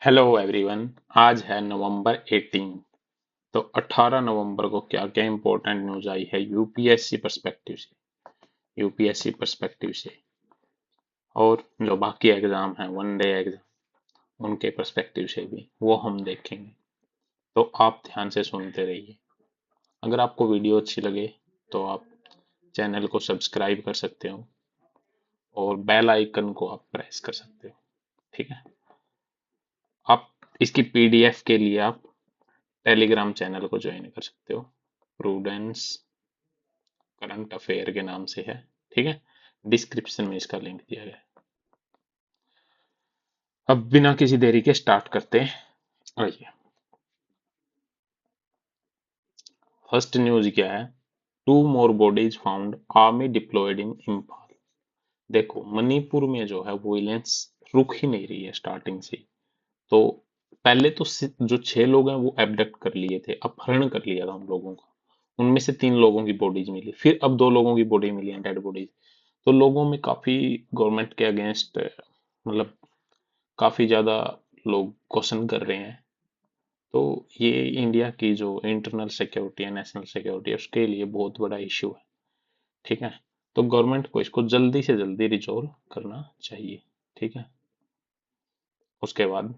Hello everyone. आज है नवंबर 18। तो 18 नवंबर को क्या क्या इंपॉर्टेंट न्यूज आई है यूपीएससी पर्सपेक्टिव से और जो बाकी एग्जाम हैं वन डे एग्जाम उनके पर्सपेक्टिव से भी वो हम देखेंगे। तो आप ध्यान से सुनते रहिए। अगर आपको वीडियो अच्छी लगे तो आप चैनल को सब्सक्राइब कर सकते हो और बेल आइकन को आप प्रेस कर सकते हो। ठीक है। आप इसकी पीडीएफ के लिए आप टेलीग्राम चैनल को ज्वाइन कर सकते हो। प्रूडेंस करंट अफेयर के नाम से है। ठीक है। डिस्क्रिप्शन में इसका लिंक दिया गया है। अब बिना किसी देरी के स्टार्ट करते हैं। आइए। फर्स्ट न्यूज क्या है? Two more bodies found, army deployed in Imphal. देखो, मणिपुर में जो है वोलेंस रुक ही नहीं रही है स्टार्टिंग से। तो पहले तो जो 6 लोग हैं वो एबडक्ट कर लिए थे, अपहरण कर लिया था उन लोगों का। उनमें से 3 लोगों की बॉडीज मिली, फिर अब 2 लोगों की बॉडी मिली है, डेड बॉडीज। तो लोगों में काफी गवर्नमेंट के अगेंस्ट, मतलब काफी ज्यादा लोग क्वेश्चन कर रहे हैं। तो ये इंडिया की जो इंटरनल सिक्योरिटी है, नेशनल सिक्योरिटी है, उसके लिए बहुत बड़ा इश्यू है। ठीक है। तो गवर्नमेंट को इसको जल्दी से जल्दी रिजोल्व करना चाहिए। ठीक है। उसके बाद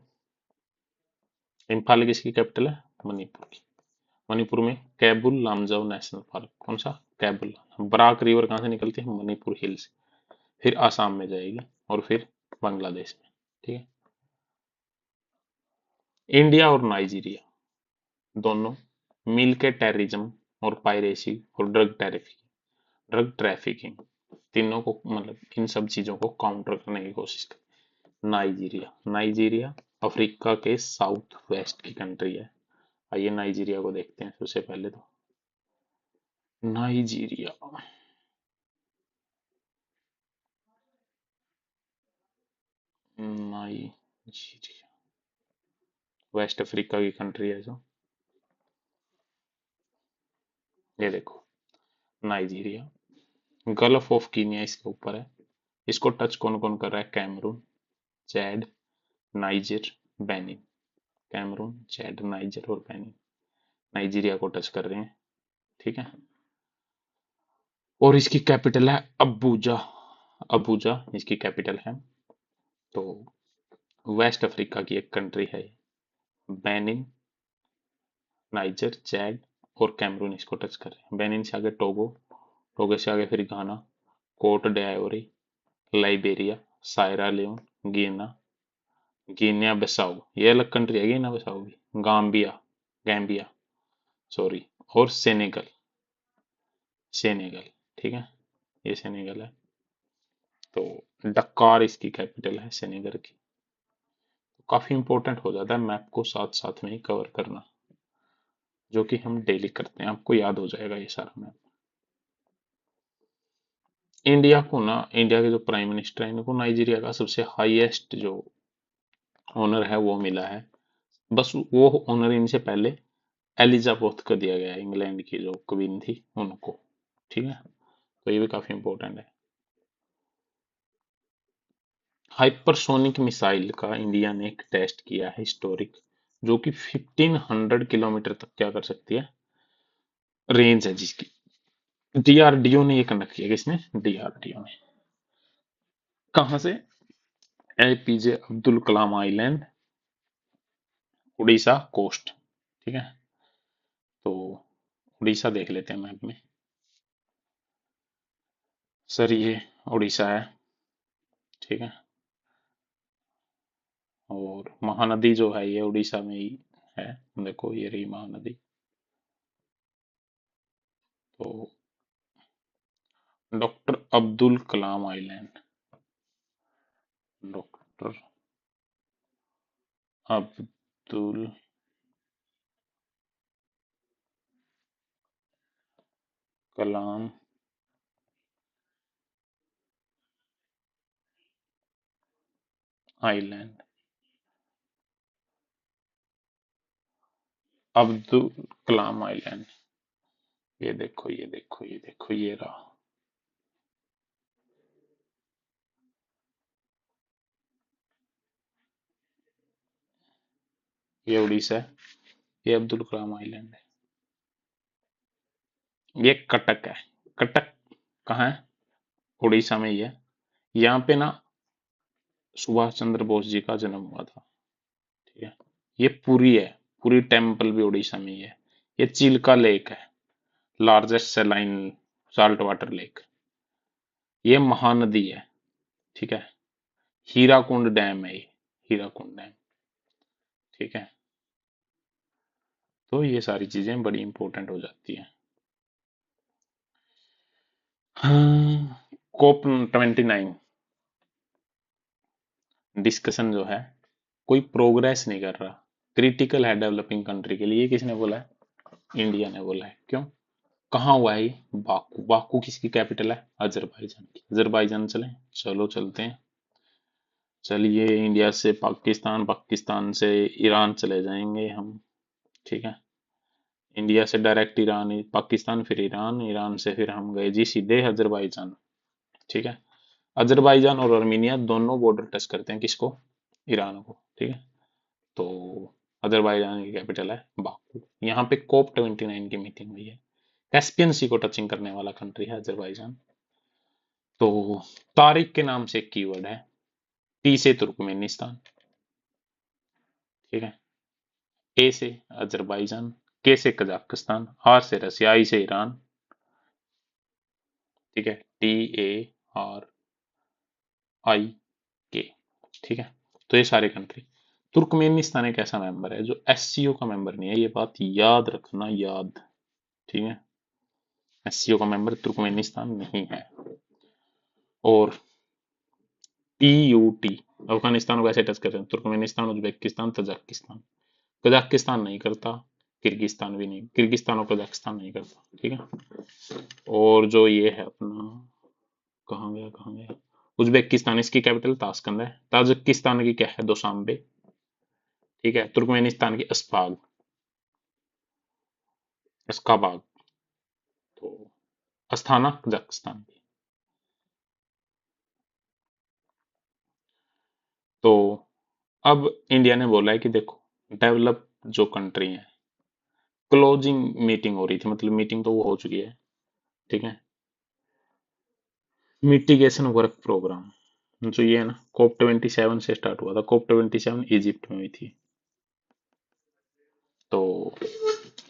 इम्फाल किसकी कैपिटल है? मणिपुर की। मणिपुर में कैबुल लामजाओ नेशनल पार्क। कौन सा? कैबुल। बराक रिवर कहाँ से निकलती है? मणिपुर हिल से। फिर आसाम में जाएगी और फिर बांग्लादेश में। ठीक है। इंडिया और नाइजीरिया दोनों मिल के टेररिज्म और पायरेसी और ड्रग ट्रैफिकिंग तीनों को, मतलब इन सब चीजों को काउंटर करने की कोशिश कर। नाइजीरिया नाइजीरिया अफ्रीका के साउथ वेस्ट की कंट्री है। आइए नाइजीरिया को देखते हैं सबसे पहले तो। नाइजीरिया नाइजीरिया वेस्ट अफ्रीका की कंट्री है जो। ये देखो, नाइजीरिया गल्फ ऑफ कीनिया इसके ऊपर है। इसको टच कौन कौन कर रहा है? Cameroon, Chad, Niger, Benin. Cameroon, Chad, Niger और बेनिन नाइजीरिया को टच कर रहे हैं। ठीक है। और इसकी कैपिटल है अबूजा। अबूजा इसकी कैपिटल है। तो वेस्ट अफ्रीका की एक कंट्री है बेनिन, नाइजर, चैड और कैमरून इसको टच कर रहे हैं। बेनिन से आगे टोगो, टोगो से आगे फिर घाना, कोट डायोरी, लाइबेरिया, सायरा लियोन, गिना, गिनिया बिसाऊ। ये अलग कंट्री है गिना बिसाऊ भी। Gambia, Gambia sorry. और सेनेगल, सेनेगल। ठीक है। ये सेनेगल है। तो डकार इसकी कैपिटल है सेनेगल की। तो काफी इंपॉर्टेंट हो जाता है मैप को साथ साथ में ही कवर करना, जो कि हम डेली करते हैं। आपको याद हो जाएगा ये सारा मैप। इंडिया को ना, इंडिया के जो प्राइम मिनिस्टर है इनको नाइजीरिया का सबसे हाईएस्ट जो ऑनर है वो मिला है। बस वो ऑनर इनसे पहले एलिजाबेथ को दिया गया है, इंग्लैंड की जो क्वीन थी उनको। ठीक है। तो ये भी काफी इंपॉर्टेंट है। हाइपरसोनिक मिसाइल का इंडिया ने एक टेस्ट किया है हिस्टोरिक, जो कि 1500 किलोमीटर तक क्या कर सकती है, रेंज है जिसकी। डीआरडीओ ने ये कंडक्ट किया। किसने? डीआरडीओ ने। कहां से? APJ Abdul Kalam island, Orissa coast. ठीक है। तो उड़ीसा देख लेते हैं मैप में। सर ये उड़ीसा है। ठीक है। और महानदी जो है ये उड़ीसा में ही है। देखो ये रही महानदी। तो doctor Abdul Kalam island, doctor Abdul Kalam island, Abdul Kalam island. ये देखो ये देखो ये देखो ये रहा। ये उड़ीसा है, ये अब्दुल कलाम आइलैंड है, ये कटक है। कटक कहाँ है? उड़ीसा में ही है। यहाँ पे ना सुभाष चंद्र बोस जी का जन्म हुआ था। ठीक है। ये पुरी है, पुरी टेम्पल भी उड़ीसा में ही है। ये चिल्का लेक है, लार्जेस्ट सेलाइन साल्ट वाटर लेक। ये महानदी है। ठीक है। हीराकुंड डैम है ये, हीराकुंड डैम। ठीक है। तो ये सारी चीजें बड़ी इंपॉर्टेंट हो जाती हैं। हाँ, कोप 29 डिस्कशन जो है, कोई प्रोग्रेस नहीं कर रहा, क्रिटिकल है डेवलपिंग कंट्री के लिए। ये किसने बोला है? इंडिया ने बोला है। क्यों? कहाँ हुआ है ये? बाकू। बाकू किसकी कैपिटल है? अजरबैजान की। अजरबैजान चले, चलो चलते हैं। चलिए, इंडिया से पाकिस्तान, पाकिस्तान से ईरान चले जाएंगे हम। ठीक है। इंडिया से डायरेक्ट ईरान, पाकिस्तान, फिर ईरान, ईरान से फिर हम गए जी सीधे अजरबैजान। ठीक है। अजरबैजान और आर्मीनिया दोनों बॉर्डर टच करते हैं किसको? ईरान को। ठीक है। तो अजरबैजान की कैपिटल है बाकू। यहाँ पे कोप 29 की मीटिंग हुई है। कैस्पियन सी को टचिंग करने वाला कंट्री है अजरबैजान। तो तारिक के नाम से एक कीवर्ड है। टी से तुर्कमेनिस्तान। ठीक है। ए से अजरबैजान, के से कजाकिस्तान, आर से रसिया, आई से ईरान। ठीक है। TARIK। ठीक है। तो ये सारे कंट्री। तुर्कमेनिस्तान एक ऐसा मेंबर है जो SCO का मेंबर नहीं है, ये बात याद रखना, याद। ठीक है। SCO का मेंबर तुर्कमेनिस्तान नहीं है। और TUT, अफगानिस्तान को ऐसे टच कर रहे हैं, तुर्कमेनिस्तान, उज्बेकिस्तान, तजाकिस्तान। कजाकिस्तान नहीं करता, किर्गिस्तान भी नहीं, किर्गिस्तान और कजाकिस्तान नहीं करता। ठीक है। और जो ये है अपना, कहाँ गया कहाँ गया, उज्बेकिस्तान, इसकी कैपिटल ताशकंद है। ताजिकिस्तान की क्या है? दोशांबे। ठीक है। तुर्कमेनिस्तान की अस्पाग, अश्काबाद। तो अस्थाना कजाकिस्तान की। तो अब इंडिया ने बोला है कि देखो, डेवलप जो कंट्री है, क्लोजिंग मीटिंग हो रही थी, मतलब मीटिंग तो वो हो चुकी है। ठीक है। मिटिगेशन वर्क प्रोग्राम जो ये है ना, COP 27 से स्टार्ट हुआ था। COP 27 इजिप्ट में हुई थी। तो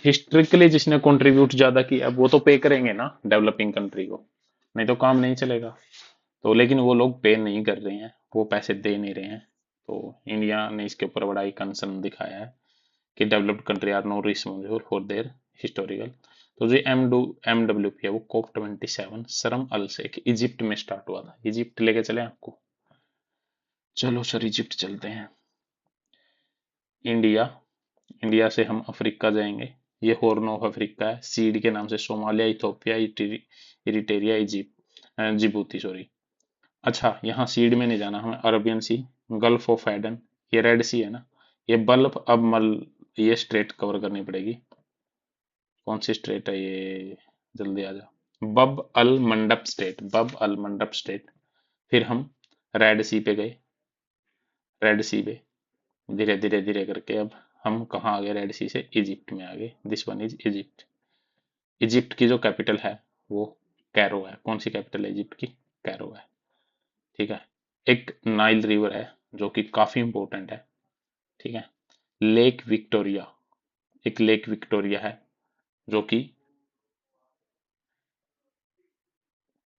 हिस्ट्रिकली जिसने कंट्रीब्यूट ज्यादा किया वो तो पे करेंगे ना डेवलपिंग कंट्री को, नहीं तो काम नहीं चलेगा। तो लेकिन वो लोग पे नहीं कर रहे हैं, वो पैसे दे नहीं रहे हैं। तो इंडिया ने इसके ऊपर बड़ा ही कंसर्न दिखाया है कि developed country are no responsible for their historical. तो जो MWP है वो COP 27 Sharm el Sheikh Egypt में स्टार्ट हुआ था। इजिप्ट लेके चले आपको? चलो सर, इजिप्ट चलते हैं। इंडिया, इंडिया से हम अफ्रीका जाएंगे। ये हॉर्न ऑफ अफ्रीका है, सीड के नाम से Somalia, Ethiopia, Eritrea, Egypt, Djibouti, sorry. अच्छा, यहाँ सीड में नहीं जाना हमें, Arabian sea, gulf of Aden, ये रेड सी है ना, ये बल्ब अब मल, ये स्ट्रेट कवर करनी पड़ेगी। कौन सी स्ट्रेट है ये? जल्दी आ जा। बब अल मंडप स्टेट, बब अल मंडप स्टेट। फिर हम रेड सी पे गए, रेड सी पे धीरे धीरे धीरे करके अब हम कहाँ आ गए? रेड सी से इजिप्ट में आ गए। This one is Egypt. Egypt की जो कैपिटल है वो कैरो है। कौन सी कैपिटल है इजिप्ट की? कैरो है। ठीक है। एक नाइल रिवर है जो कि काफी इंपॉर्टेंट है। ठीक है। लेक विक्टोरिया, एक लेक विक्टोरिया है जो कि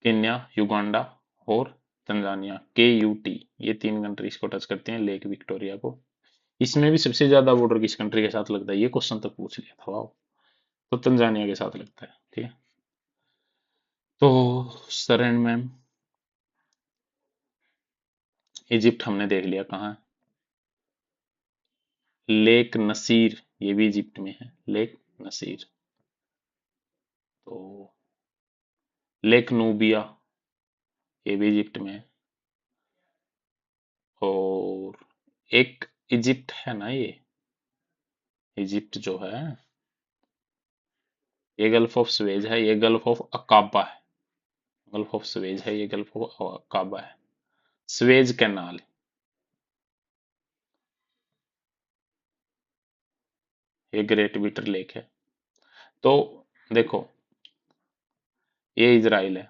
केन्या, युगांडा और तंजानिया, KUT, ये 3 कंट्रीज को टच करते हैं लेक विक्टोरिया को। इसमें भी सबसे ज्यादा बॉर्डर किस कंट्री के साथ लगता है? ये क्वेश्चन तक पूछ लिया था, वाह। तो तंजानिया के साथ लगता है। ठीक है। तो सर एंड मैम, इजिप्ट हमने देख लिया कहाँ है। लेक नसीर, ये भी इजिप्ट में है, लेक नसीर। तो लेक नूबिया, ये भी इजिप्ट में है। और एक इजिप्ट है ना, ये इजिप्ट जो है, ये गल्फ ऑफ स्वेज है, ये गल्फ ऑफ अकाबा है। गल्फ ऑफ स्वेज है, ये गल्फ ऑफ अकाबा है। स्वेज कैनाल, ये ग्रेट बीटर लेक है। तो देखो, ये इजराइल है,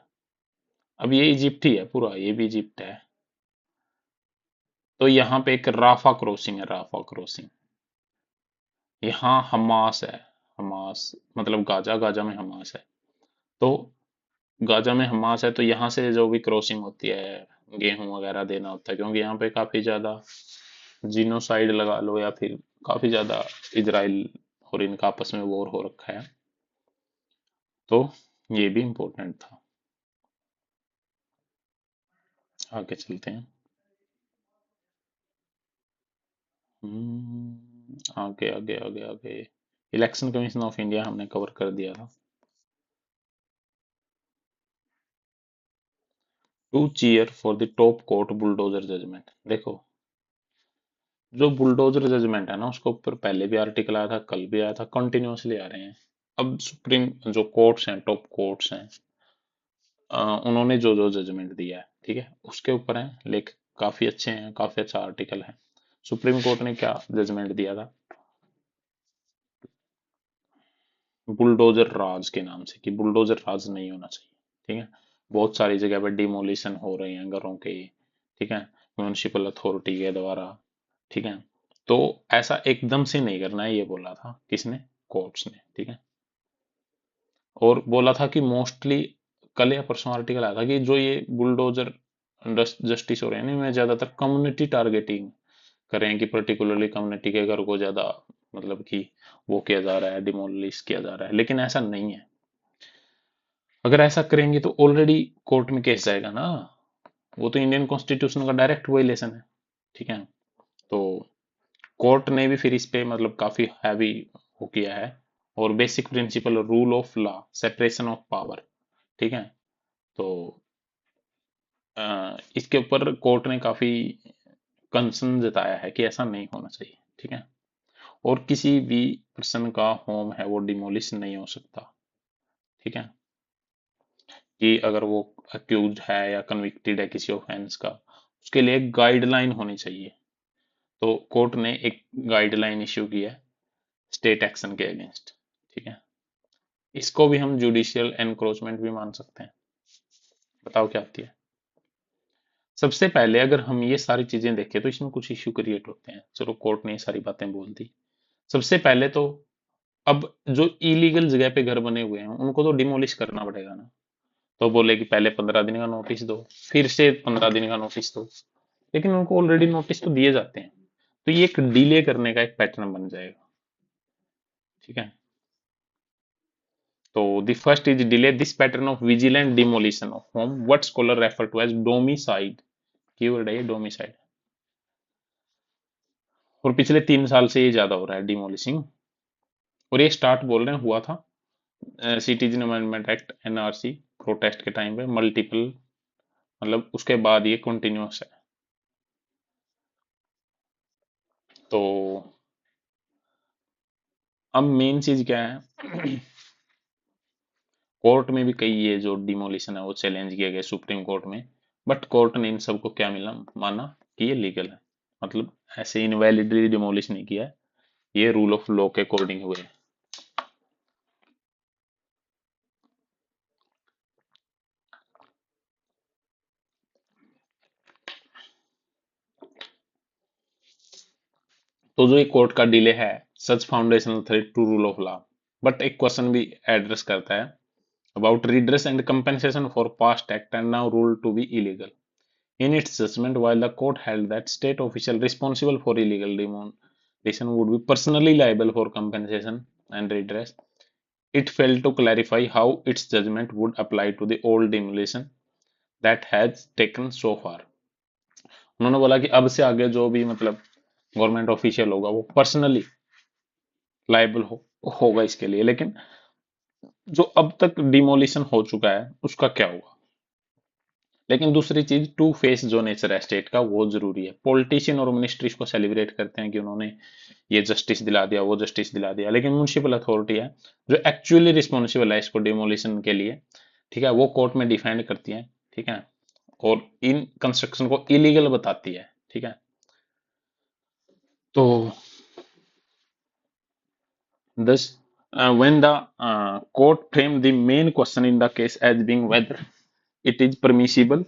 अब ये इजिप्ट ही है पूरा, ये भी इजिप्ट है। तो यहाँ पे एक राफा क्रॉसिंग है, राफा क्रॉसिंग। यहाँ हमास है, हमास मतलब गाजा, गाजा में हमास है। तो गाजा में हमास है, तो यहाँ से जो भी क्रॉसिंग होती है, गेहूं वगैरह देना होता है, क्योंकि यहाँ पे काफी ज्यादा जीनोसाइड लगा लो, या फिर काफी ज्यादा इजराइल और इनका आपस में वॉर हो रखा है। तो ये भी इम्पोर्टेंट था। आगे चलते हैं। आगे आगे आगे आगे। इलेक्शन कमीशन ऑफ इंडिया हमने कवर कर दिया था। To cheer for the top court bulldozer judgment. देखो, जो बुलडोजर जजमेंट है ना, उसके ऊपर पहले भी आर्टिकल आया था, कल भी आया था, कंटिन्यूअसली आ रहे हैं। अब सुप्रीम जो कोर्ट्स हैं, टॉप कोर्ट्स हैं, उन्होंने जो जो जजमेंट दिया है, ठीक है, उसके ऊपर है, लेख काफी अच्छे हैं, काफी अच्छा आर्टिकल है। सुप्रीम कोर्ट ने क्या जजमेंट दिया था बुलडोजर राज के नाम से, कि बुलडोजर राज नहीं होना चाहिए। ठीक है, बहुत सारी जगह पर डिमोलिशन हो रहे हैं घरों के, ठीक है, म्यूनिसिपल अथॉरिटी के द्वारा। ठीक है, तो ऐसा एकदम से नहीं करना है, ये बोला था किसने, कोर्ट्स ने। ठीक है, और बोला था कि मोस्टली, कल या परसों आर्टिकल आया था कि जो ये बुलडोजर जस्टिस हो रहे हैं ना, इनमें ज्यादातर कम्युनिटी टारगेटिंग कर रहे हैं, कि पर्टिकुलरली कम्युनिटी के घर को ज्यादा मतलब कि वो किया जा रहा है, डिमोलिश किया जा रहा है, लेकिन ऐसा नहीं है। अगर ऐसा करेंगे तो ऑलरेडी कोर्ट में केस जाएगा ना, वो तो इंडियन कॉन्स्टिट्यूशन का डायरेक्ट वायलेशन है। ठीक है, तो कोर्ट ने भी फिर इस पे मतलब काफी हैवी वो किया है। और basic principle rule of law, separation of power. ठीक है, तो इसके ऊपर कोर्ट ने काफी कंसर्न जताया है कि ऐसा नहीं होना चाहिए। ठीक है, और किसी भी पर्सन का होम है वो डिमोलिश नहीं हो सकता। ठीक है, कि अगर वो अक्यूज है या कन्विक्टेड है किसी ऑफेंस का, उसके लिए एक गाइडलाइन होनी चाहिए। तो कोर्ट ने एक गाइडलाइन इश्यू की है स्टेट एक्शन के अगेंस्ट। ठीक है, इसको भी हम जुडिशियल एनक्रोचमेंट भी मान सकते हैं। बताओ क्या आती है। सबसे पहले अगर हम ये सारी चीजें देखें तो इसमें कुछ इश्यू क्रिएट होते हैं। चलो, कोर्ट ने ये सारी बातें बोल दी। सबसे पहले तो, अब जो इलीगल जगह पे घर बने हुए हैं उनको तो डिमोलिश करना पड़ेगा ना। तो बोले कि पहले 15 दिन का नोटिस दो, फिर से 15 दिन का नोटिस दो, लेकिन उनको ऑलरेडी नोटिस तो दिए जाते हैं। तो ये एक डिले करने का एक पैटर्न बन जाएगा। ठीक है, तो the first is delay, this pattern of vigilante demolition of home, what scholar refer to as domicide. Keyword है ये, डोमिसाइड। और पिछले 3 साल से ये ज्यादा हो रहा है डिमोलिशिंग। और ये स्टार्ट बोल रहे हैं हुआ था citizen amendment act, NRC protest के टाइम पे, मल्टीपल मतलब उसके बाद ये कंटिन्यूस है। तो अब मेन चीज क्या है, कोर्ट में भी कई ये जो डिमोलिशन है वो चैलेंज किया गया सुप्रीम कोर्ट में, बट कोर्ट ने इन सबको क्या मिला, माना कि ये लीगल है। मतलब ऐसे इनवैलिडली डिमोलिश नहीं किया है, ये रूल ऑफ लॉ के अकॉर्डिंग हुए। तो जो ये कोर्ट का डिले है, such foundational threat to rule of law, but एक क्वेश्चन भी एड्रेस करता है about redress and compensation for past act and now rule to be illegal. In its judgment, while the court held that state officials responsible for illegal demolition would be personally liable for compensation and redress, it failed to clarify how its judgment would apply to the old demolition that has taken so far. उन्होंने बोला कि अब से आगे जो भी मतलब government official होगा वो पर्सनली लाइबल होगा इसके लिए, लेकिन जो अब तक डिमोलिशन हो चुका है उसका क्या होगा। लेकिन दूसरी चीज, टू फेस जो नेचर है स्टेट का वो जरूरी है। पॉलिटिशियन और मिनिस्ट्रीज को सेलिब्रेट करते हैं कि उन्होंने ये जस्टिस दिला दिया, वो जस्टिस दिला दिया, लेकिन म्यूनिसिपल अथॉरिटी है जो एक्चुअली रिस्पॉन्सिबल है इसको डिमोलिशन के लिए, ठीक है, वो कोर्ट में डिफेंड करती है। ठीक है, और इन कंस्ट्रक्शन को इलीगल बताती है। ठीक है, तो Thus, when the court framed the main question in the case as being whether it is permissible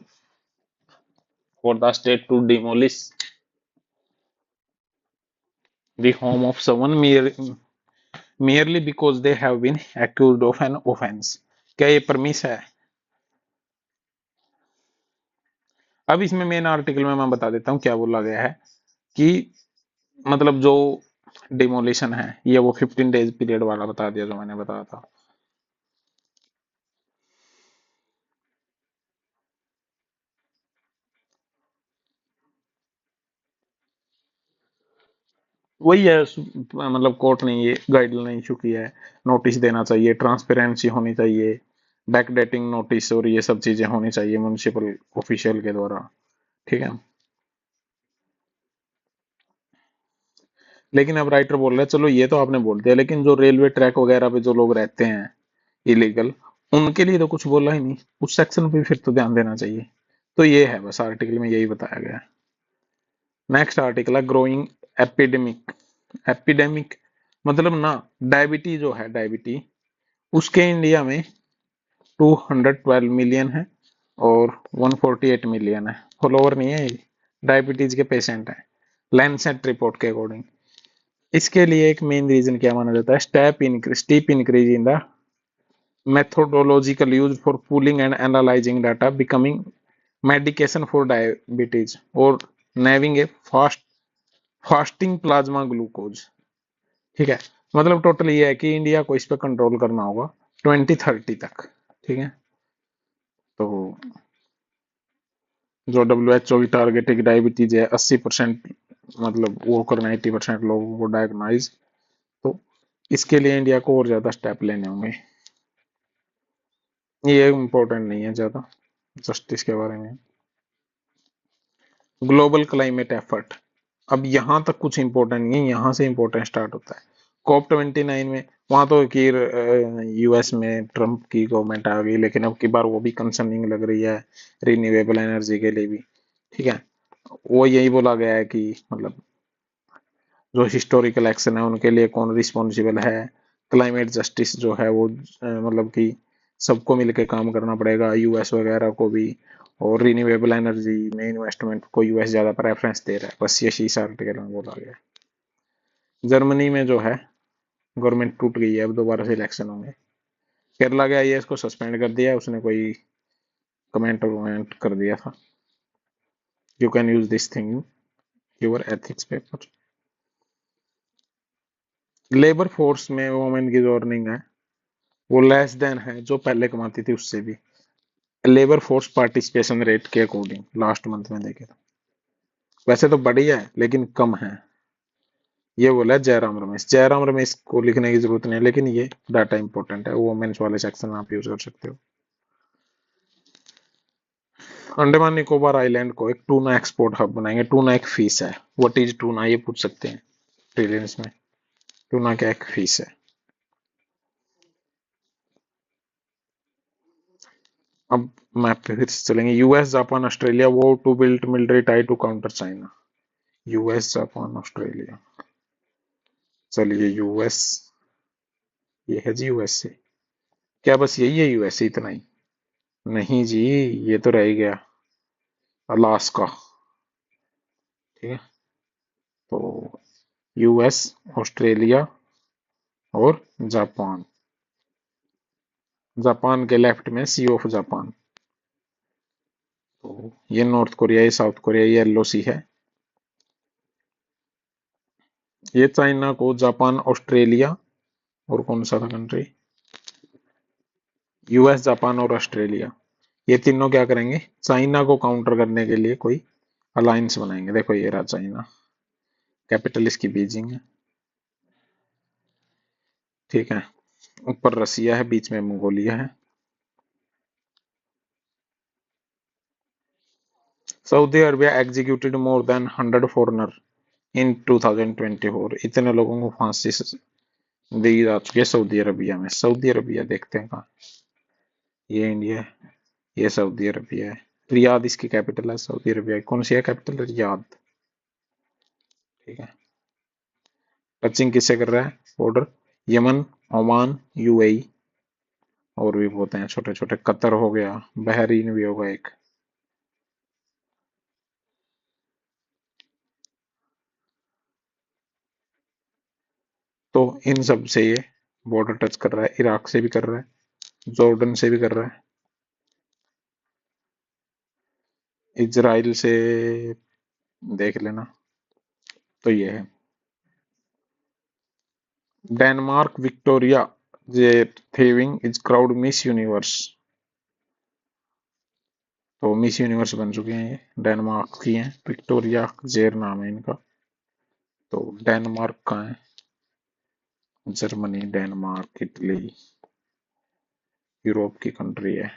for the state to demolish the home of someone merely because they have been accused of an offense, क्या ये premise है? अब इसमें main article में मैं बता देता हूँ क्या बोला गया है कि मतलब जो डिमोलिशन है ये वो 15 डेज पीरियड वाला बता दिया जो मैंने बताया था। वही है मतलब कोर्ट ने ये गाइडलाइन इशू की है, नोटिस देना चाहिए, ट्रांसपेरेंसी होनी चाहिए, बैक डेटिंग नोटिस और ये सब चीजें होनी चाहिए म्यूनिसिपल ऑफिशियल के द्वारा, ठीक है। लेकिन अब राइटर बोल रहे हैं चलो ये तो आपने बोल दिया, लेकिन जो रेलवे ट्रैक वगैरह पे जो लोग रहते हैं इलीगल, उनके लिए तो कुछ बोला ही नहीं, उस सेक्शन पे फिर तो ध्यान देना चाहिए। तो ये है बस आर्टिकल में यही बताया गया है। नेक्स्ट आर्टिकल है ग्रोइंग एपिडेमिक। एपिडेमिक मतलब ना डायबिटीज जो है डायबिटी उसके इंडिया में 212 मिलियन है और 148 मिलियन है, फॉलोवर नहीं है, डायबिटीज के पेशेंट हैं लैंसेट रिपोर्ट के अकॉर्डिंग। इसके लिए एक मेन रीजन क्या माना जाता है, steep increase in the methodological used for pooling and analyzing data becoming medication for diabetes और having a fasting plasma glucose, ठीक है। मतलब टोटल ये है कि इंडिया को इस पे कंट्रोल करना होगा 2030 तक, ठीक है। तो जो WHO की टारगेट है कि डायबिटीज है 80% मतलब वो करना 80% लोगों को डायग्नाइज, तो इसके लिए इंडिया को और ज्यादा स्टेप लेने होंगे। ये इम्पोर्टेंट नहीं है ज्यादा जस्टिस के बारे में। ग्लोबल क्लाइमेट एफर्ट, अब यहां तक कुछ इंपॉर्टेंट नहीं है, यहाँ से इंपॉर्टेंट स्टार्ट होता है। COP29 में वहां तो कि यूएस में ट्रम्प की गवर्नमेंट आ गई, लेकिन अब की बार वो भी कंसर्निंग लग रही है रिन्यूएबल एनर्जी के लिए भी, ठीक है। वो यही बोला गया है कि मतलब जो हिस्टोरिकल एक्शन है उनके लिए कौन रिस्पॉन्सिबल है, क्लाइमेट जस्टिस जो है वो मतलब कि सबको मिलकर काम करना पड़ेगा, यूएस वगैरह को भी, और रिन्यूएबल एनर्जी में इन्वेस्टमेंट को यूएस ज्यादा प्रेफरेंस दे रहा है, बस ये इस आर्टिकल में बोला गया है। जर्मनी में जो है गवर्नमेंट टूट गई है, अब दोबारा से इलेक्शन होंगे। केरला के आईएएस को सस्पेंड कर दिया, उसने कोई कमेंट कर दिया था, you can use this thing your ethics paper. Labour force में वुमेन की जो अर्निंग है वो लेस देन है जो पहले कमाती थी उससे भी, लेबर फोर्स पार्टिसिपेशन रेट के अकॉर्डिंग लास्ट मंथ में देखे तो वैसे तो बढ़िया है लेकिन कम है, ये बोला है जयराम रमेश। जयराम रमेश को लिखने की जरूरत नहीं है, लेकिन ये डाटा इंपॉर्टेंट है, वुमेन्स वाले सेक्शन में आप यूज कर सकते हो। अंडमान निकोबार आइलैंड को एक टूना एक्सपोर्ट हब बनाएंगे। टूना एक फिश है, व्हाट इज टूना ये पूछ सकते हैं प्रीलिम्स में, टूना क्या एक फिश है। अब मैप पे फिर से चलेंगे, यूएस जापान ऑस्ट्रेलिया वो to build military tie to counter China. US Japan Australia, चलिए यूएस, ये है जी यूएसए, क्या बस यही है यूएसए इतना ही? नहीं जी, ये तो रह ही गया अलास्का, ठीक है। तो यूएस, ऑस्ट्रेलिया और जापान, जापान के लेफ्ट में सी ऑफ जापान, तो ये नॉर्थ कोरिया, ये साउथ कोरिया, ये येलो सी है, ये चाइना को, जापान, ऑस्ट्रेलिया और कौन सा था कंट्री, यूएस, जापान और ऑस्ट्रेलिया, ये तीनों क्या करेंगे, चाइना को काउंटर करने के लिए कोई अलायंस बनाएंगे। देखो ये रहा चाइना, कैपिटल इसकी बीजिंग है, ठीक है। ऊपर रसिया है, बीच में मंगोलिया है। Saudi Arabia executed more than 100 foreigner in 2024, इतने लोगों को फांसी दी जा चुकी है सऊदी अरबिया में। सऊदी अरबिया देखते हैं कहाँ, ये इंडिया है, ये सऊदी अरबिया है, रियाद इसकी कैपिटल है, सऊदी अरबिया की कौन सी है कैपिटल, रियाद, ठीक है। टचिंग किससे कर रहा है बॉर्डर, यमन, ओमान, यूएई और भी बहुत हैं छोटे छोटे, कतर हो गया, बहरीन भी होगा एक। तो इन सब से ये बॉर्डर टच कर रहा है, इराक से भी कर रहा है, जॉर्डन से भी कर रहा है, इजराइल से देख लेना। तो ये है डेनमार्क विक्टोरिया जे थेविंग इज क्राउड मिस यूनिवर्स। तो मिस यूनिवर्स बन चुके हैं ये, डेनमार्क की हैं, विक्टोरिया जेर नाम है इनका। तो डेनमार्क कहाँ है? जर्मनी, डेनमार्क, इटली, यूरोप की कंट्री है।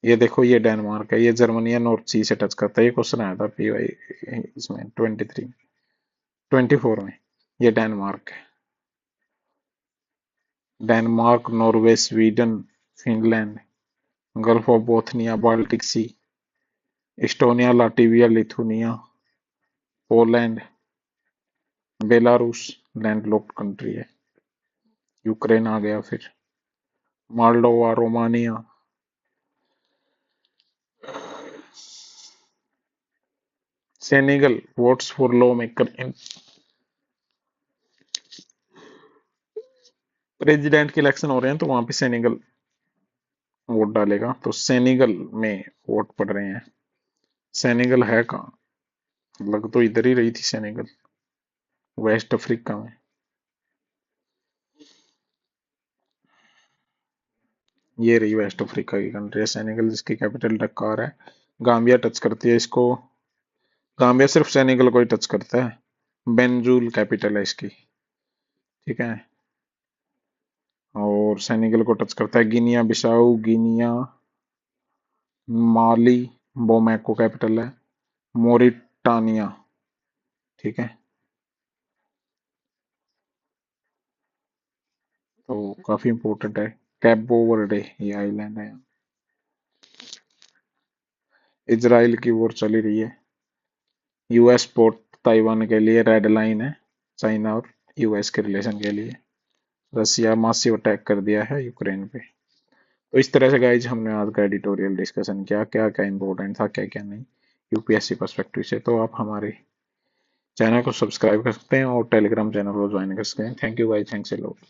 ये देखो ये डेनमार्क है, ये जर्मनी है, नॉर्थ सी से टच करता है। ये क्वेश्चन आया था पीवाई इसमें 23 24 में। ये डेनमार्क है। Denmark, Norway, Sweden, Finland, gulf of Bothnia, Baltic sea, Estonia, Latvia, Lithuania, Poland, Belarus, landlocked country है। यूक्रेन आ गया फिर, Moldova, Romania, Senegal votes for law maker in president के इलेक्शन हो रहे हैं तो वहां पे सेनेगल वोट डालेगा। तो सेनेगल में वोट पड़ रहे हैं। सेनेगल है कहाँ? लग तो इधर ही रही थी सेनेगल, वेस्ट अफ्रीका में। ये रही वेस्ट अफ्रीका की कंट्री है सेनेगल, जिसकी कैपिटल डकार है। गाम्बिया टच करती है इसको। गाम्बिया सिर्फ सेनेगल को ही टच करता है। बेंजूल कैपिटल है इसकी, ठीक है। और सेनेगल को टच करता है गिनिया बिसाऊ, गिनिया, माली, बोमैको कैपिटल है, मोरिटानिया, ठीक है। तो काफी इंपॉर्टेंट है। कैबो वर्डे ये आइलैंड है। इजराइल की वॉर चली रही है। यूएस पोर्ट ताइवान के लिए रेड लाइन है, चाइना और यूएस के रिलेशन के लिए। रसिया मासिव अटैक कर दिया है यूक्रेन पे। तो इस तरह से गाइज हमने आज का एडिटोरियल डिस्कशन किया, क्या क्या इंपॉर्टेंट था, क्या क्या नहीं, यूपीएससी पर्सपेक्टिव से। तो आप हमारे चैनल को सब्सक्राइब कर सकते हैं और टेलीग्राम चैनल को ज्वाइन कर सकते हैं। Thank you guys, thanks a lot.